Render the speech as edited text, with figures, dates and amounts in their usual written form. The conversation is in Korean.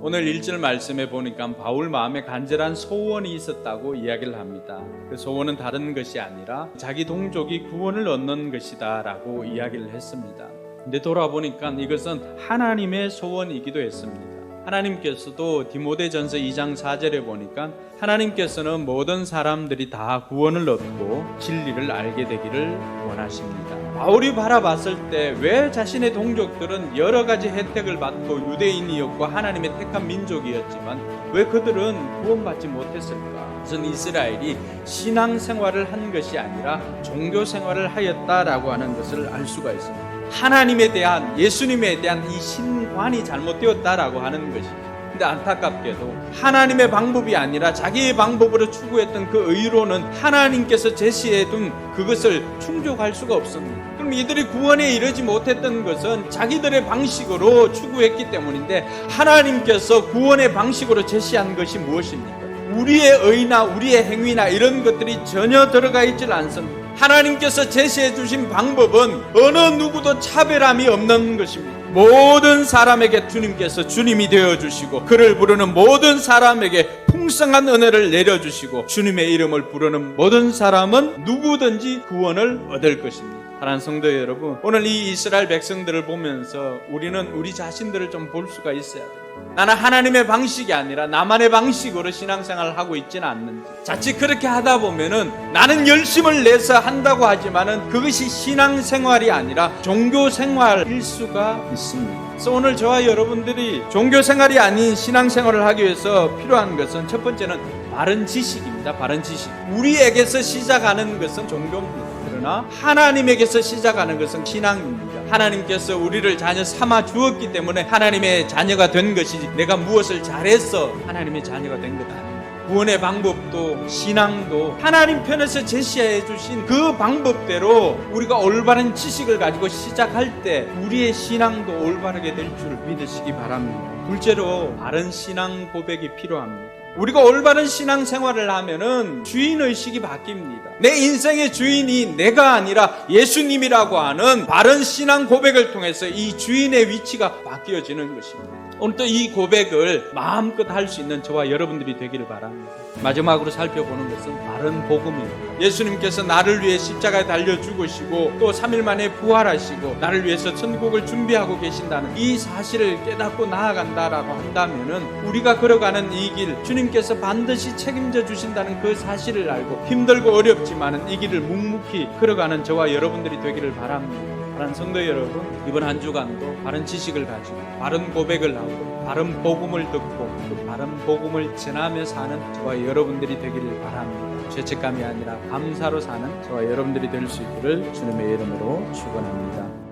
오늘 1절 말씀에 보니까 바울 마음에 간절한 소원이 있었다고 이야기를 합니다. 그 소원은 다른 것이 아니라 자기 동족이 구원을 얻는 것이다 라고 이야기를 했습니다. 근데 돌아보니까 이것은 하나님의 소원이기도 했습니다. 하나님께서도 디모데전서 2장 4절에 보니까 하나님께서는 모든 사람들이 다 구원을 얻고 진리를 알게 되기를 원하십니다. 바울이 바라봤을 때 왜 자신의 동족들은 여러 가지 혜택을 받고 유대인이었고 하나님의 택한 민족이었지만 왜 그들은 구원받지 못했을까? 그것은 이스라엘이 신앙생활을 한 것이 아니라 종교생활을 하였다라고 하는 것을 알 수가 있습니다. 하나님에 대한, 예수님에 대한 이 신관이 잘못되었다라고 하는 것입니다. 근데 안타깝게도 하나님의 방법이 아니라 자기의 방법으로 추구했던 그 의로는 하나님께서 제시해둔 그것을 충족할 수가 없습니다. 그럼 이들이 구원에 이르지 못했던 것은 자기들의 방식으로 추구했기 때문인데, 하나님께서 구원의 방식으로 제시한 것이 무엇입니까? 우리의 의나 우리의 행위나 이런 것들이 전혀 들어가 있질 않습니다. 하나님께서 제시해 주신 방법은 어느 누구도 차별함이 없는 것입니다. 모든 사람에게 주님께서 주님이 되어주시고 그를 부르는 모든 사람에게 풍성한 은혜를 내려주시고 주님의 이름을 부르는 모든 사람은 누구든지 구원을 얻을 것입니다. 사랑하는 성도 여러분, 오늘 이 이스라엘 백성들을 보면서 우리는 우리 자신들을 좀 볼 수가 있어야 돼요. 나는 하나님의 방식이 아니라 나만의 방식으로 신앙생활을 하고 있지는 않는지, 자칫 그렇게 하다 보면은 나는 열심을 내서 한다고 하지만은 그것이 신앙생활이 아니라 종교생활일 수가 있습니다. 그래서 오늘 저와 여러분들이 종교생활이 아닌 신앙생활을 하기 위해서 필요한 것은 첫 번째는 바른 지식입니다. 바른 지식. 우리에게서 시작하는 것은 종교입니다. 그러나 하나님에게서 시작하는 것은 신앙입니다. 하나님께서 우리를 자녀 삼아 주었기 때문에 하나님의 자녀가 된 것이지, 내가 무엇을 잘해서 하나님의 자녀가 된 것 아닙니다. 구원의 방법도 신앙도 하나님 편에서 제시해 주신 그 방법대로 우리가 올바른 지식을 가지고 시작할 때 우리의 신앙도 올바르게 될 줄 믿으시기 바랍니다. 둘째로 바른 신앙 고백이 필요합니다. 우리가 올바른 신앙생활을 하면은 주인의식이 바뀝니다. 내 인생의 주인이 내가 아니라 예수님이라고 하는 바른 신앙 고백을 통해서 이 주인의 위치가 바뀌어지는 것입니다. 오늘 또 이 고백을 마음껏 할 수 있는 저와 여러분들이 되기를 바랍니다. 마지막으로 살펴보는 것은 바른 복음입니다. 예수님께서 나를 위해 십자가에 달려 죽으시고 또 3일 만에 부활하시고 나를 위해서 천국을 준비하고 계신다는 이 사실을 깨닫고 나아간다라고 한다면은 우리가 걸어가는 이 길, 주님께서 반드시 책임져 주신다는 그 사실을 알고 힘들고 어렵지만은 이 길을 묵묵히 걸어가는 저와 여러분들이 되기를 바랍니다. 사랑하는 성도 여러분, 이번 한 주간도 바른 지식을 가지고 바른 고백을 하고 바른 복음을 듣고 그 바른 복음을 전하며 사는 저와 여러분들이 되기를 바랍니다. 죄책감이 아니라 감사로 사는 저와 여러분들이 될 수 있기를 주님의 이름으로 축원합니다.